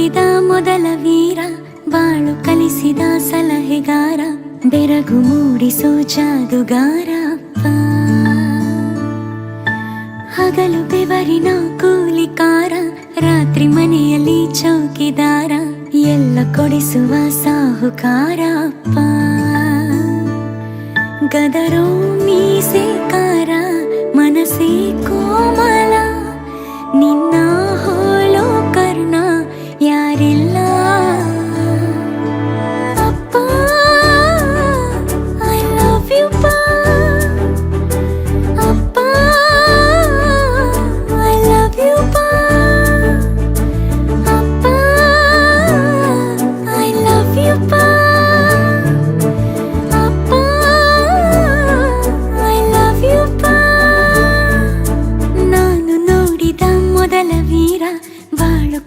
ನೋಡಿದ ಮೊದಲ ವೀರ, ಬಾಳು ಕಲಿಸಿದ ಸಲಹೆಗಾರ, ಬೆರಗು ಮೂಡಿಸೋ ಜಾದುಗಾರ ಅಪ್ಪ. ಹಗಲು ಬೆವರಿನ ಕೂಲಿಕಾರ, ರಾತ್ರಿ ಮನೆಯಲ್ಲಿ ಚೌಕಿದಾರ, ಎಲ್ಲ ಕೊಡಿಸುವ ಸಾಹುಕಾರ ಅಪ್ಪ. ಗದರೋ ಮೀಸೆಕಾರ, ಮನಸ್ಸೇ ಕೋಮಲ, ನಿನ್ನ